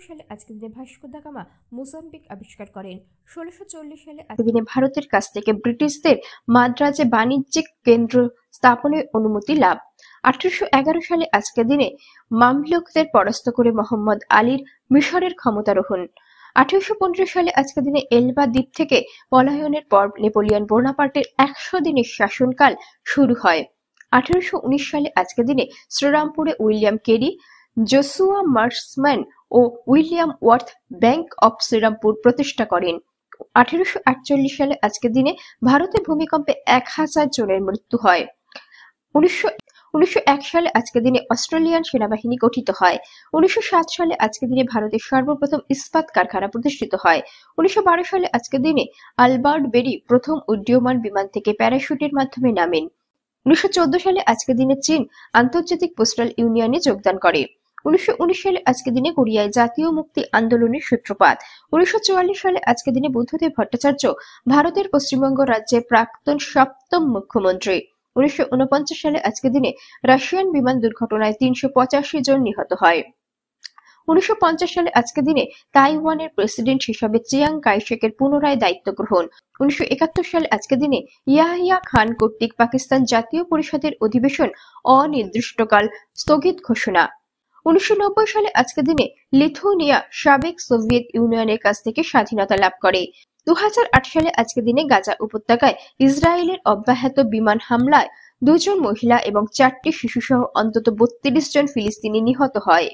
সালে আজকের দিনে ভাস্কো দা গামা মোজাম্বিক আবিষ্কার করেন। 1640 সালে আজকের দিনে ভারতের কাছ থেকে ব্রিটিশদের মাদ্রাজে বাণিজ্যিক কেন্দ্র স্থাপনের অনুমতি লাভ। 1811 সালে আজকের দিনে মামলুকদের পরাস্ত করে মোহাম্মদ আলীর মিশরের ক্ষমতারোহণ। 1815 সালে আজকের দিনে এলবা দ্বীপ থেকে পলায়নের পর নেপোলিয়ন বোনাপার্টের 100 দিনের শাসনকাল শুরু হয়। 1819 সালে আজকের দিনে শ্রীরামপুরে উইলিয়াম কেরি, জোসুয়া মার্সম্যান ও William Ward bank of Serampore প্রতিষ্ঠা করেন। 1848 সালে আজকের দিনে ভারতে ভূমিকম্পে 1000 জনের মৃত্যু হয়। 1901 সালে আজকের দিনে অস্ট্রেলিয়ান সেনাবাহিনী গঠিত হয়। 1907 সালে আজকের দিনে ভারতের সর্বপ্রথম ইস্পাত কারখানা প্রতিষ্ঠিত হয়। 1912 সালে আজকের দিনে আলবার্ট বেরি প্রথম উড্ডীয়মান বিমান থেকে প্যারাশুটের মাধ্যমে নামেন। 1914 সালে আজকের দিনে চীন আন্তর্জাতিক পোস্টাল ইউনিয়নে যোগদান করে। 1919 সালে আজকের দিনে কোরিয়ায় জাতীয় মুক্তি আন্দোলনের সূত্রপাত। 1944 সালে আজকের দিনে বুদ্ধদেব ভট্টাচার্য ভারতের পশ্চিমবঙ্গ রাজ্যের প্রাক্তন সপ্তম মুখ্যমন্ত্রী। 1949 সালে আজকের দিনে রাশিয়ান বিমান দুর্ঘটনায় 385 জন নিহত হয়। 1950 সালে আজকের দিনে তাইওয়ানের প্রেসিডেন্ট হিসাবে চিয়াং কাই-শেকের পুনরায় দায়িত্ব গ্রহণ। 1971 সালে আজকের দিনে ইয়াহিয়া খান কর্তৃক পাকিস্তান জাতীয় পরিষদের অধিবেশন অনির্দিষ্টকাল স্থগিত ঘোষণা। 1990 সালে আজকের দিনে লিথুয়ানিয়া সাবেক সোভিয়েত ইউনিয়নের কাছ থেকে স্বাধীনতা লাভ করে। 2008 সালে আজকের দিনে গাজা উপত্যকায় ইসরায়েলের অব্যাহত বিমান হামলায় 2 জন মহিলা এবং 4টি শিশুসহ অন্তত 32 জন ফিলিস্তিনি নিহত হয়।